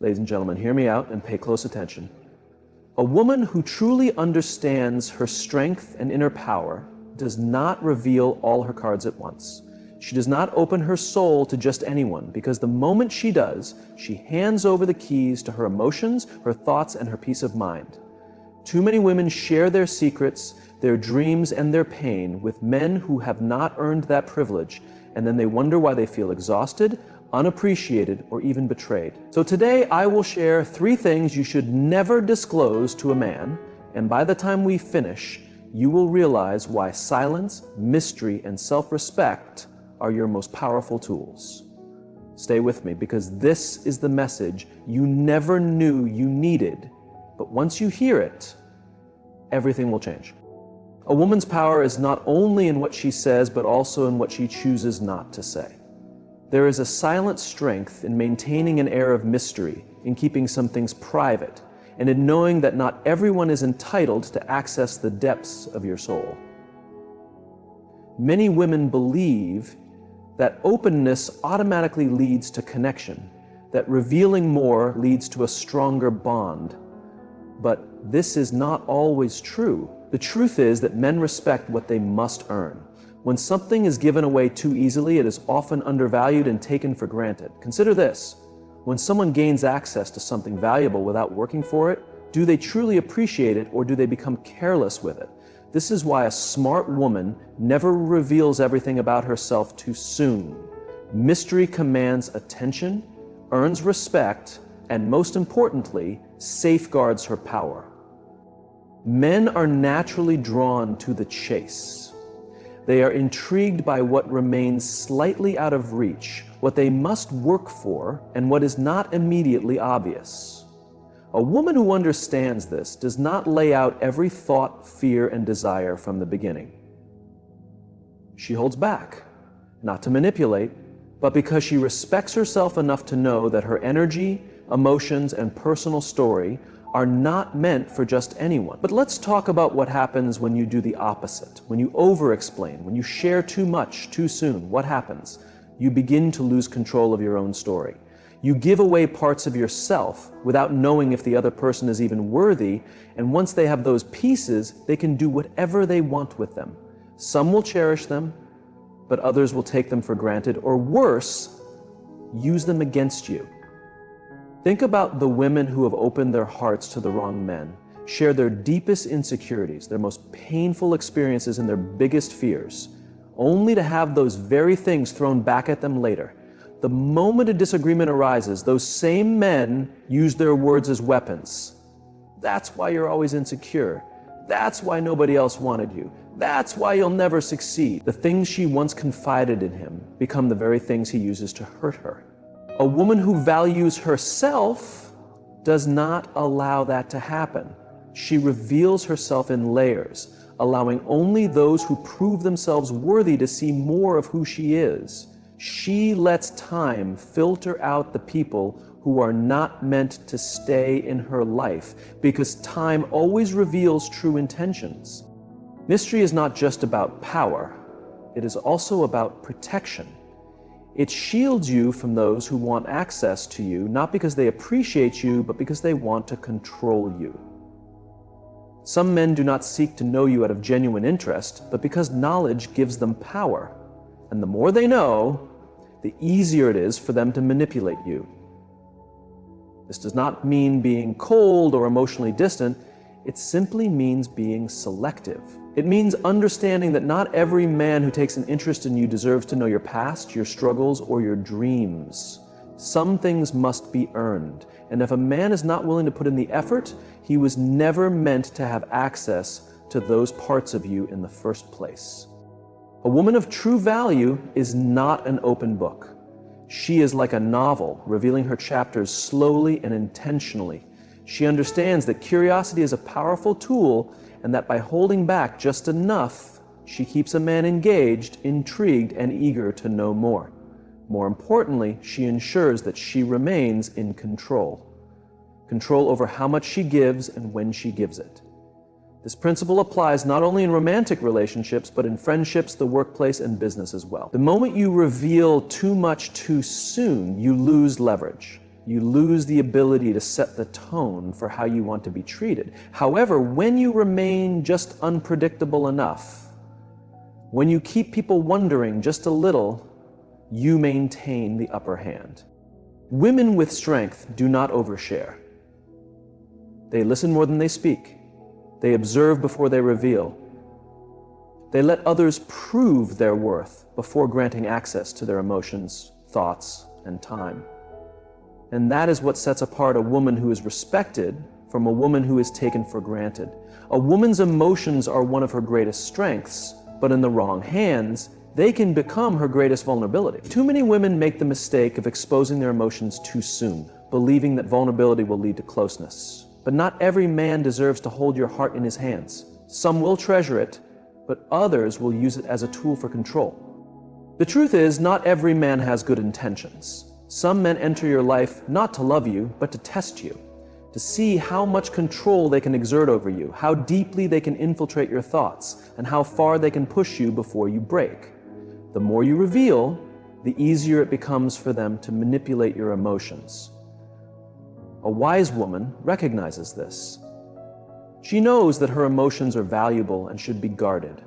Ladies and gentlemen, hear me out and pay close attention. A woman who truly understands her strength and inner power does not reveal all her cards at once. She does not open her soul to just anyone, because the moment she does, she hands over the keys to her emotions, her thoughts, and her peace of mind. Too many women share their secrets, their dreams, and their pain with men who have not earned that privilege, and then they wonder why they feel exhausted, unappreciated, or even betrayed. So today I will share 3 things you should never disclose to a man, and by the time we finish, you will realize why silence, mystery, and self-respect are your most powerful tools. Stay with me, because this is the message you never knew you needed, but once you hear it, everything will change. A woman's power is not only in what she says, but also in what she chooses not to say. There is a silent strength in maintaining an air of mystery, in keeping some things private, and in knowing that not everyone is entitled to access the depths of your soul. Many women believe that openness automatically leads to connection, that revealing more leads to a stronger bond. But this is not always true. The truth is that men respect what they must earn. When something is given away too easily, it is often undervalued and taken for granted. Consider this. When someone gains access to something valuable without working for it, do they truly appreciate it, or do they become careless with it? This is why a smart woman never reveals everything about herself too soon. Mystery commands attention, earns respect, and most importantly, safeguards her power. Men are naturally drawn to the chase. They are intrigued by what remains slightly out of reach, what they must work for, and what is not immediately obvious. A woman who understands this does not lay out every thought, fear, and desire from the beginning. She holds back, not to manipulate, but because she respects herself enough to know that her energy, emotions, and personal story are not meant for just anyone. But let's talk about what happens when you do the opposite, when you over-explain, when you share too much too soon. What happens? You begin to lose control of your own story. You give away parts of yourself without knowing if the other person is even worthy, and once they have those pieces, they can do whatever they want with them. Some will cherish them, but others will take them for granted, or worse, use them against you. Think about the women who have opened their hearts to the wrong men, share their deepest insecurities, their most painful experiences, and their biggest fears, only to have those very things thrown back at them later. The moment a disagreement arises, those same men use their words as weapons. That's why you're always insecure. That's why nobody else wanted you. That's why you'll never succeed. The things she once confided in him become the very things he uses to hurt her. A woman who values herself does not allow that to happen. She reveals herself in layers, allowing only those who prove themselves worthy to see more of who she is. She lets time filter out the people who are not meant to stay in her life, because time always reveals true intentions. Mystery is not just about power, it is also about protection. It shields you from those who want access to you, not because they appreciate you, but because they want to control you. Some men do not seek to know you out of genuine interest, but because knowledge gives them power. And the more they know, the easier it is for them to manipulate you. This does not mean being cold or emotionally distant. It simply means being selective. It means understanding that not every man who takes an interest in you deserves to know your past, your struggles, or your dreams. Some things must be earned, and if a man is not willing to put in the effort, he was never meant to have access to those parts of you in the first place. A woman of true value is not an open book. She is like a novel, revealing her chapters slowly and intentionally. She understands that curiosity is a powerful tool, and that by holding back just enough, she keeps a man engaged, intrigued, and eager to know more. More importantly, she ensures that she remains in control. Control over how much she gives and when she gives it. This principle applies not only in romantic relationships, but in friendships, the workplace, and business as well. The moment you reveal too much too soon, you lose leverage. You lose the ability to set the tone for how you want to be treated. However, when you remain just unpredictable enough, when you keep people wondering just a little, you maintain the upper hand. Women with strength do not overshare. They listen more than they speak. They observe before they reveal. They let others prove their worth before granting access to their emotions, thoughts, and time. And that is what sets apart a woman who is respected from a woman who is taken for granted. A woman's emotions are one of her greatest strengths, but in the wrong hands, they can become her greatest vulnerability. Too many women make the mistake of exposing their emotions too soon, believing that vulnerability will lead to closeness. But not every man deserves to hold your heart in his hands. Some will treasure it, but others will use it as a tool for control. The truth is, not every man has good intentions. Some men enter your life not to love you, but to test you, to see how much control they can exert over you, how deeply they can infiltrate your thoughts, and how far they can push you before you break. The more you reveal, the easier it becomes for them to manipulate your emotions. A wise woman recognizes this. She knows that her emotions are valuable and should be guarded.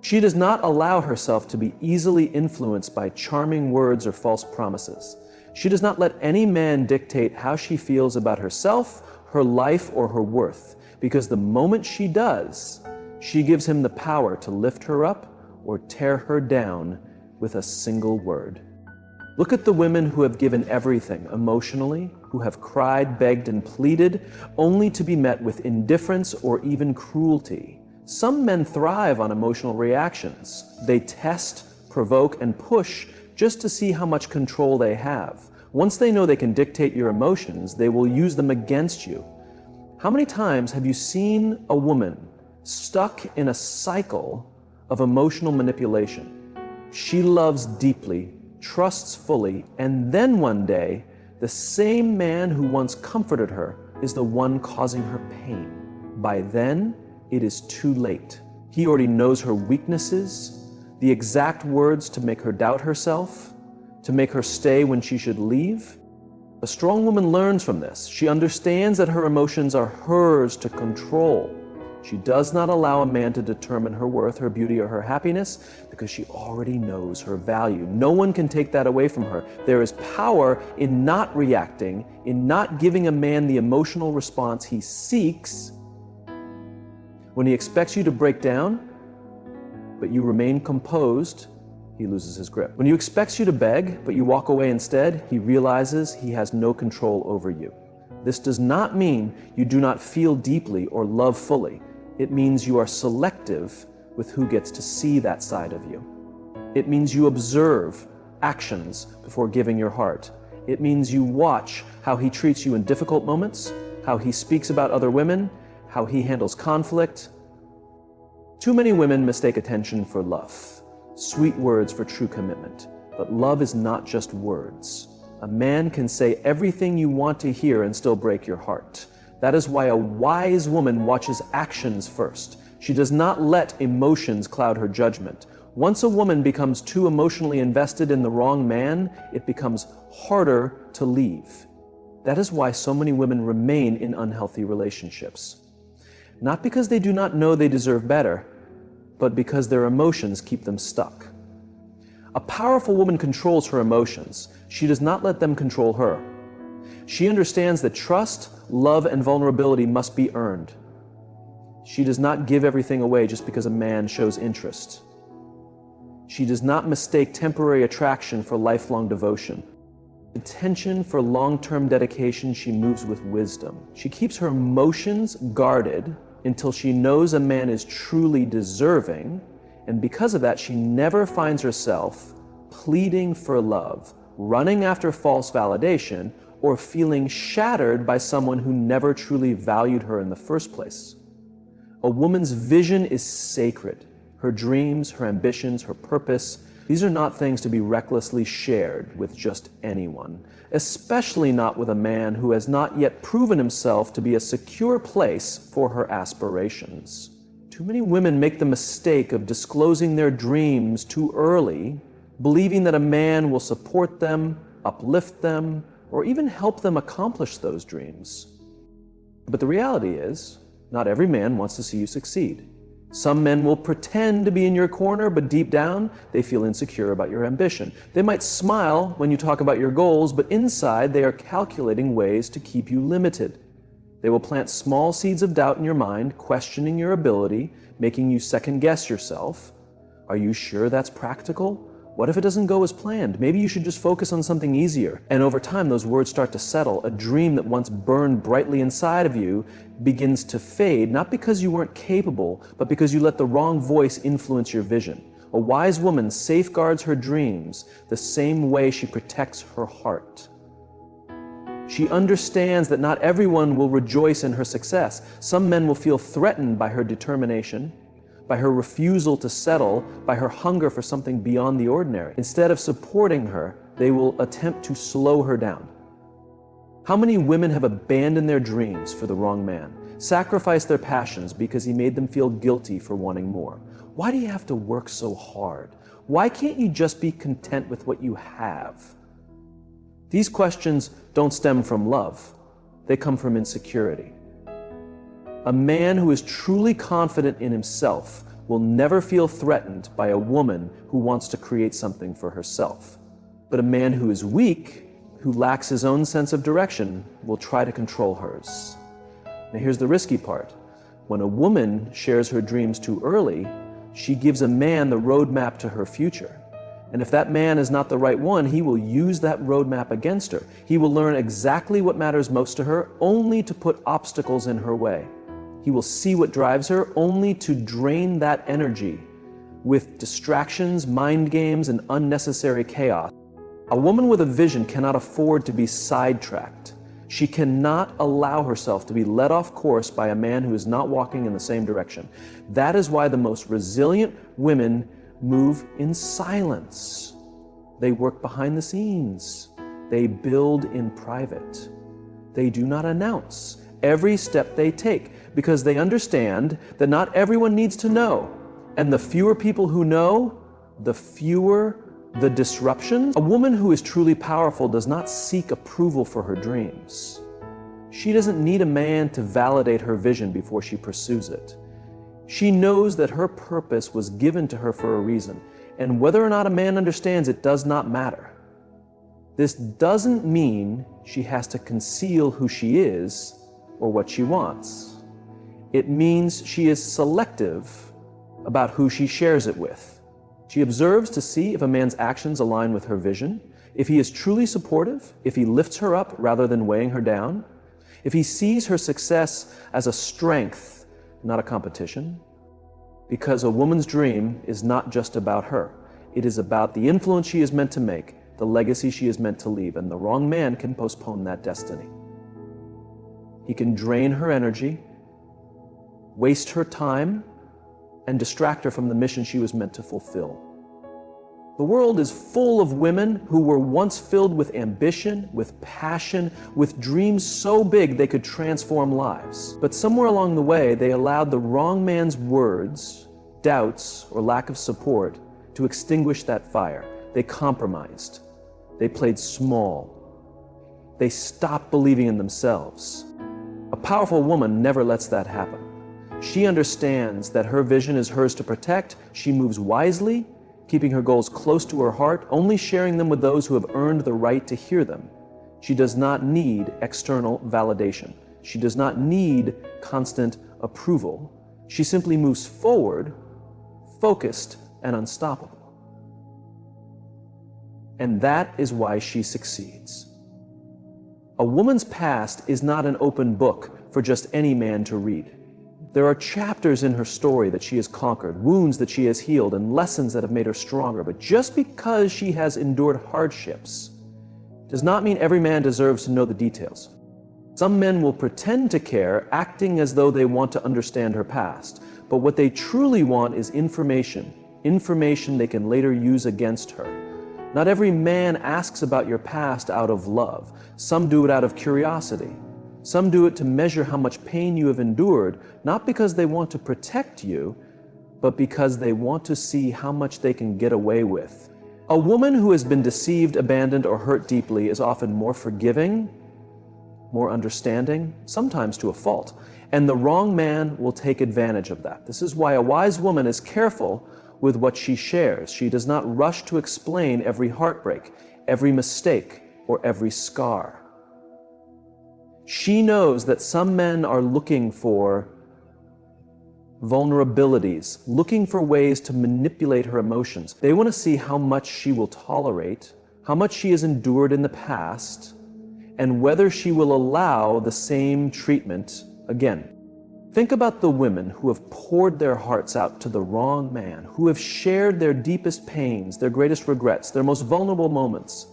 She does not allow herself to be easily influenced by charming words or false promises. She does not let any man dictate how she feels about herself, her life, or her worth, because the moment she does, she gives him the power to lift her up or tear her down with a single word. Look at the women who have given everything emotionally, who have cried, begged, and pleaded, only to be met with indifference or even cruelty. Some men thrive on emotional reactions. They test, provoke, and push just to see how much control they have. Once they know they can dictate your emotions, they will use them against you. How many times have you seen a woman stuck in a cycle of emotional manipulation? She loves deeply, trusts fully, and then one day, the same man who once comforted her is the one causing her pain. By then, it is too late. He already knows her weaknesses, the exact words to make her doubt herself, to make her stay when she should leave. A strong woman learns from this. She understands that her emotions are hers to control. She does not allow a man to determine her worth, her beauty, or her happiness because she already knows her value. No one can take that away from her. There is power in not reacting, in not giving a man the emotional response he seeks. When he expects you to break down, but you remain composed, he loses his grip. When he expects you to beg, but you walk away instead, he realizes he has no control over you. This does not mean you do not feel deeply or love fully. It means you are selective with who gets to see that side of you. It means you observe actions before giving your heart. It means you watch how he treats you in difficult moments, how he speaks about other women, how he handles conflict. Too many women mistake attention for love, sweet words for true commitment. But love is not just words. A man can say everything you want to hear and still break your heart. That is why a wise woman watches actions first. She does not let emotions cloud her judgment. Once a woman becomes too emotionally invested in the wrong man, it becomes harder to leave. That is why so many women remain in unhealthy relationships. Not because they do not know they deserve better, but because their emotions keep them stuck. A powerful woman controls her emotions. She does not let them control her. She understands that trust, love, and vulnerability must be earned. She does not give everything away just because a man shows interest. She does not mistake temporary attraction for lifelong devotion. Attention for long-term dedication, she moves with wisdom. She keeps her emotions guarded until she knows a man is truly deserving, and because of that, she never finds herself pleading for love, running after false validation, or feeling shattered by someone who never truly valued her in the first place. A woman's vision is sacred. Her dreams, her ambitions, her purpose, these are not things to be recklessly shared with just anyone, especially not with a man who has not yet proven himself to be a secure place for her aspirations. Too many women make the mistake of disclosing their dreams too early, believing that a man will support them, uplift them, or even help them accomplish those dreams. But the reality is, not every man wants to see you succeed. Some men will pretend to be in your corner, but deep down, they feel insecure about your ambition. They might smile when you talk about your goals, but inside, they are calculating ways to keep you limited. They will plant small seeds of doubt in your mind, questioning your ability, making you second-guess yourself. Are you sure that's practical? What if it doesn't go as planned? Maybe you should just focus on something easier. And over time, those words start to settle. A dream that once burned brightly inside of you begins to fade, not because you weren't capable, but because you let the wrong voice influence your vision. A wise woman safeguards her dreams the same way she protects her heart. She understands that not everyone will rejoice in her success. Some men will feel threatened by her determination, by her refusal to settle, by her hunger for something beyond the ordinary. Instead of supporting her, they will attempt to slow her down. How many women have abandoned their dreams for the wrong man, sacrificed their passions because he made them feel guilty for wanting more? Why do you have to work so hard? Why can't you just be content with what you have? These questions don't stem from love. They come from insecurity. A man who is truly confident in himself will never feel threatened by a woman who wants to create something for herself. But a man who is weak, who lacks his own sense of direction, will try to control hers. Now here's the risky part. When a woman shares her dreams too early, she gives a man the roadmap to her future. And if that man is not the right one, he will use that roadmap against her. He will learn exactly what matters most to her, only to put obstacles in her way. He will see what drives her, only to drain that energy with distractions, mind games, and unnecessary chaos. A woman with a vision cannot afford to be sidetracked. She cannot allow herself to be led off course by a man who is not walking in the same direction. That is why the most resilient women move in silence. They work behind the scenes. They build in private. They do not announce every step they take, because they understand that not everyone needs to know. And the fewer people who know, the fewer the disruptions. A woman who is truly powerful does not seek approval for her dreams. She doesn't need a man to validate her vision before she pursues it. She knows that her purpose was given to her for a reason, and whether or not a man understands it does not matter. This doesn't mean she has to conceal who she is or what she wants. It means she is selective about who she shares it with. She observes to see if a man's actions align with her vision, if he is truly supportive, if he lifts her up rather than weighing her down, if he sees her success as a strength, not a competition. Because a woman's dream is not just about her. It is about the influence she is meant to make, the legacy she is meant to leave, and the wrong man can postpone that destiny. He can drain her energy, waste her time, and distract her from the mission she was meant to fulfill. The world is full of women who were once filled with ambition, with passion, with dreams so big they could transform lives. But somewhere along the way, they allowed the wrong man's words, doubts, or lack of support to extinguish that fire. They compromised. They played small. They stopped believing in themselves. A powerful woman never lets that happen. She understands that her vision is hers to protect. She moves wisely, keeping her goals close to her heart, only sharing them with those who have earned the right to hear them. She does not need external validation. She does not need constant approval. She simply moves forward, focused and unstoppable. And that is why she succeeds. A woman's past is not an open book for just any man to read. There are chapters in her story that she has conquered, wounds that she has healed, and lessons that have made her stronger. But just because she has endured hardships does not mean every man deserves to know the details. Some men will pretend to care, acting as though they want to understand her past. But what they truly want is information they can later use against her. Not every man asks about your past out of love. Some do it out of curiosity. Some do it to measure how much pain you have endured, not because they want to protect you, but because they want to see how much they can get away with. A woman who has been deceived, abandoned, or hurt deeply is often more forgiving, more understanding, sometimes to a fault, and the wrong man will take advantage of that. This is why a wise woman is careful with what she shares. She does not rush to explain every heartbreak, every mistake, or every scar. She knows that some men are looking for vulnerabilities, looking for ways to manipulate her emotions. They want to see how much she will tolerate, how much she has endured in the past, and whether she will allow the same treatment again. Think about the women who have poured their hearts out to the wrong man, who have shared their deepest pains, their greatest regrets, their most vulnerable moments,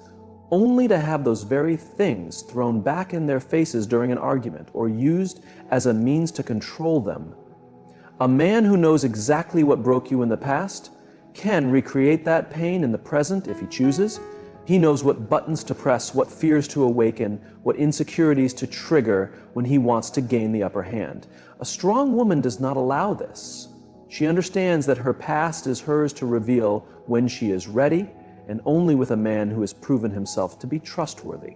only to have those very things thrown back in their faces during an argument or used as a means to control them. A man who knows exactly what broke you in the past can recreate that pain in the present if he chooses. He knows what buttons to press, what fears to awaken, what insecurities to trigger when he wants to gain the upper hand. A strong woman does not allow this. She understands that her past is hers to reveal when she is ready, and only with a man who has proven himself to be trustworthy.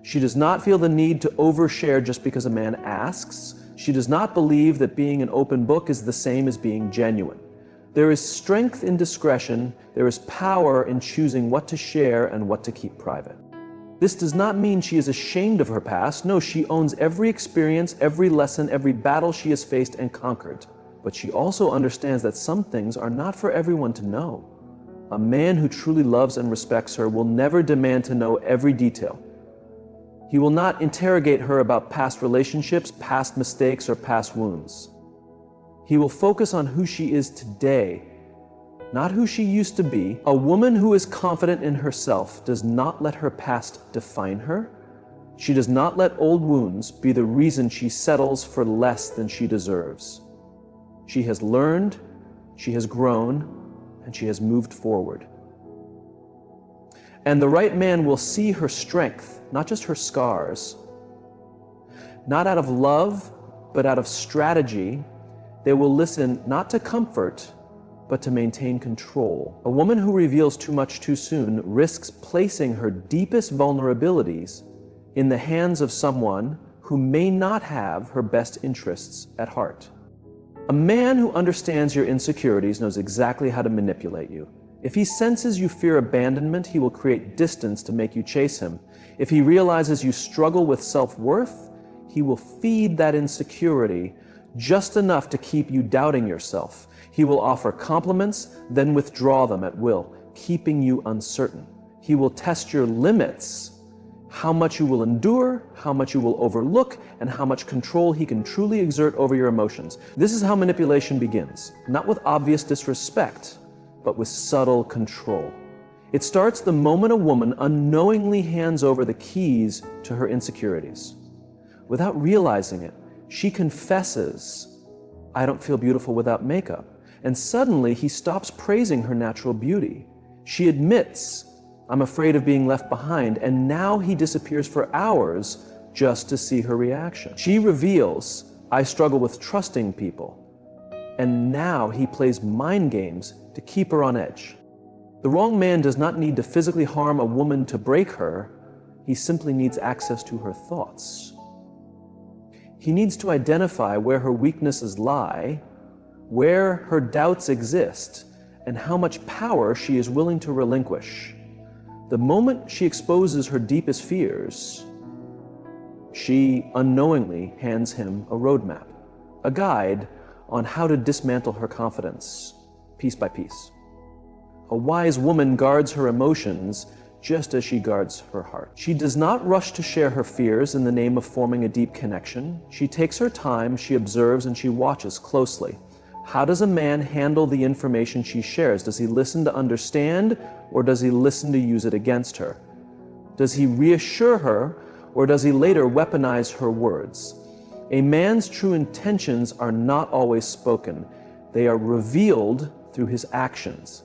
She does not feel the need to overshare just because a man asks. She does not believe that being an open book is the same as being genuine. There is strength in discretion. There is power in choosing what to share and what to keep private. This does not mean she is ashamed of her past. No, she owns every experience, every lesson, every battle she has faced and conquered. But she also understands that some things are not for everyone to know. A man who truly loves and respects her will never demand to know every detail. He will not interrogate her about past relationships, past mistakes, or past wounds. He will focus on who she is today, not who she used to be. A woman who is confident in herself does not let her past define her. She does not let old wounds be the reason she settles for less than she deserves. She has learned, she has grown, and she has moved forward. And the right man will see her strength, not just her scars. Not out of love, but out of strategy. They will listen not to comfort, but to maintain control. A woman who reveals too much too soon risks placing her deepest vulnerabilities in the hands of someone who may not have her best interests at heart. A man who understands your insecurities knows exactly how to manipulate you. If he senses you fear abandonment, he will create distance to make you chase him. If he realizes you struggle with self-worth, he will feed that insecurity just enough to keep you doubting yourself. He will offer compliments, then withdraw them at will, keeping you uncertain. He will test your limits, how much you will endure, how much you will overlook, and how much control he can truly exert over your emotions. This is how manipulation begins, not with obvious disrespect, but with subtle control. It starts the moment a woman unknowingly hands over the keys to her insecurities. Without realizing it, she confesses, "I don't feel beautiful without makeup." And suddenly he stops praising her natural beauty. She admits, "I'm afraid of being left behind," and now he disappears for hours just to see her reaction. She reveals, "I struggle with trusting people," and now he plays mind games to keep her on edge. The wrong man does not need to physically harm a woman to break her. He simply needs access to her thoughts. He needs to identify where her weaknesses lie, where her doubts exist, and how much power she is willing to relinquish. The moment she exposes her deepest fears, she unknowingly hands him a roadmap, a guide on how to dismantle her confidence, piece by piece. A wise woman guards her emotions just as she guards her heart. She does not rush to share her fears in the name of forming a deep connection. She takes her time, she observes, and she watches closely. How does a man handle the information she shares? Does he listen to understand, or does he listen to use it against her? Does he reassure her, or does he later weaponize her words? A man's true intentions are not always spoken. They are revealed through his actions.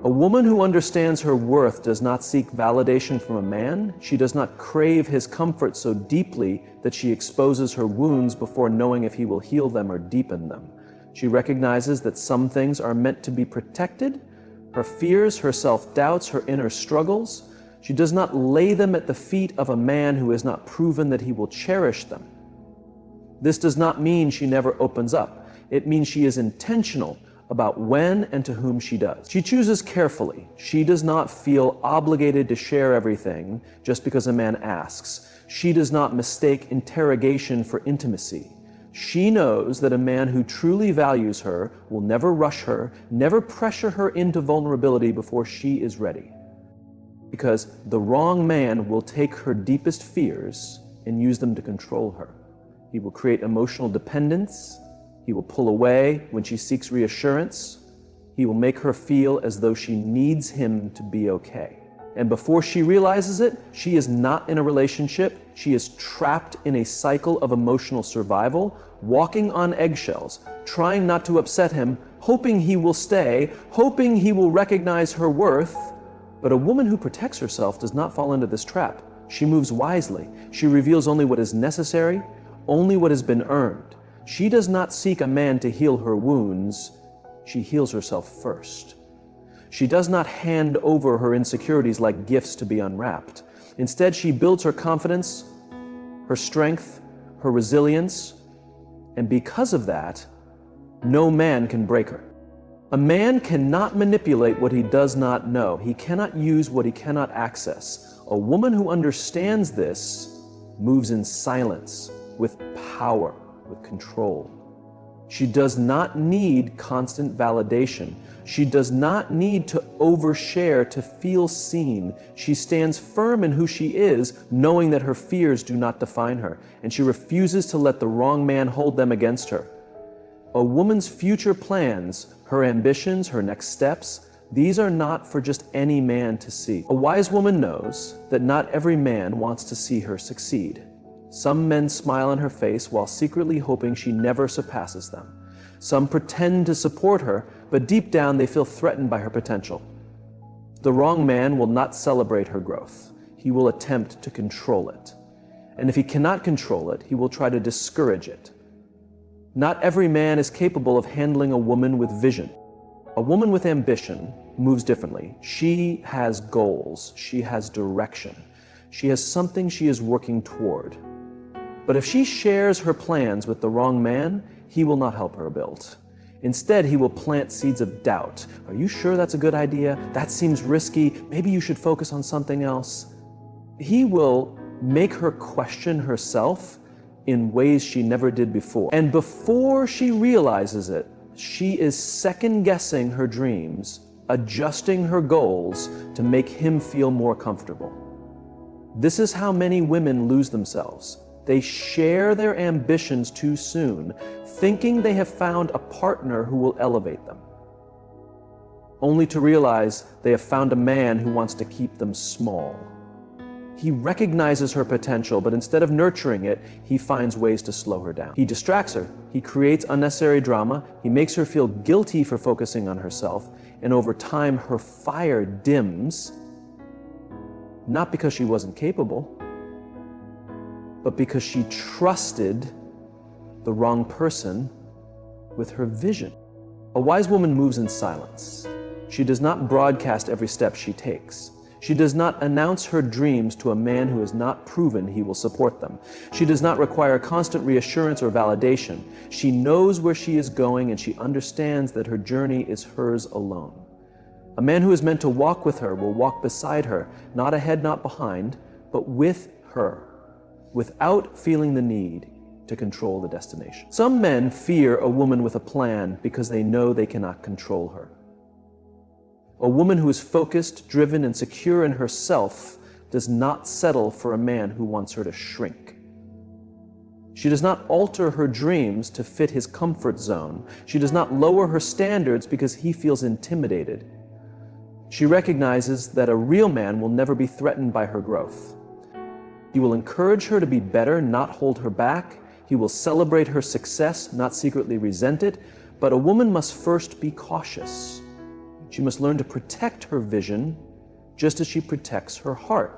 A woman who understands her worth does not seek validation from a man. She does not crave his comfort so deeply that she exposes her wounds before knowing if he will heal them or deepen them. She recognizes that some things are meant to be protected, her fears, her self-doubts, her inner struggles. She does not lay them at the feet of a man who has not proven that he will cherish them. This does not mean she never opens up. It means she is intentional about when and to whom she does. She chooses carefully. She does not feel obligated to share everything just because a man asks. She does not mistake interrogation for intimacy. She knows that a man who truly values her will never rush her, never pressure her into vulnerability before she is ready. Because the wrong man will take her deepest fears and use them to control her. He will create emotional dependence. He will pull away when she seeks reassurance. He will make her feel as though she needs him to be okay. And before she realizes it, she is not in a relationship. She is trapped in a cycle of emotional survival, walking on eggshells, trying not to upset him, hoping he will stay, hoping he will recognize her worth. But a woman who protects herself does not fall into this trap. She moves wisely. She reveals only what is necessary, only what has been earned. She does not seek a man to heal her wounds. She heals herself first. She does not hand over her insecurities like gifts to be unwrapped. Instead, she builds her confidence, her strength, her resilience, and because of that, no man can break her. A man cannot manipulate what he does not know. He cannot use what he cannot access. A woman who understands this moves in silence, with power, with control. She does not need constant validation. She does not need to overshare to feel seen. She stands firm in who she is, knowing that her fears do not define her, and she refuses to let the wrong man hold them against her. A woman's future plans, her ambitions, her next steps, these are not for just any man to see. A wise woman knows that not every man wants to see her succeed. Some men smile in her face while secretly hoping she never surpasses them. Some pretend to support her, but deep down they feel threatened by her potential. The wrong man will not celebrate her growth. He will attempt to control it. And if he cannot control it, he will try to discourage it. Not every man is capable of handling a woman with vision. A woman with ambition moves differently. She has goals. She has direction. She has something she is working toward. But if she shares her plans with the wrong man, he will not help her build. Instead, he will plant seeds of doubt. Are you sure that's a good idea? That seems risky. Maybe you should focus on something else. He will make her question herself in ways she never did before. And before she realizes it, she is second-guessing her dreams, adjusting her goals to make him feel more comfortable. This is how many women lose themselves. They share their ambitions too soon, thinking they have found a partner who will elevate them, only to realize they have found a man who wants to keep them small. He recognizes her potential, but instead of nurturing it, he finds ways to slow her down. He distracts her. He creates unnecessary drama. He makes her feel guilty for focusing on herself, and over time, her fire dims, not because she wasn't capable, but because she trusted the wrong person with her vision. A wise woman moves in silence. She does not broadcast every step she takes. She does not announce her dreams to a man who has not proven he will support them. She does not require constant reassurance or validation. She knows where she is going, and she understands that her journey is hers alone. A man who is meant to walk with her will walk beside her, not ahead, not behind, but with her, without feeling the need to control the destination. Some men fear a woman with a plan because they know they cannot control her. A woman who is focused, driven, and secure in herself does not settle for a man who wants her to shrink. She does not alter her dreams to fit his comfort zone. She does not lower her standards because he feels intimidated. She recognizes that a real man will never be threatened by her growth. He will encourage her to be better, not hold her back. He will celebrate her success, not secretly resent it. But a woman must first be cautious. She must learn to protect her vision just as she protects her heart.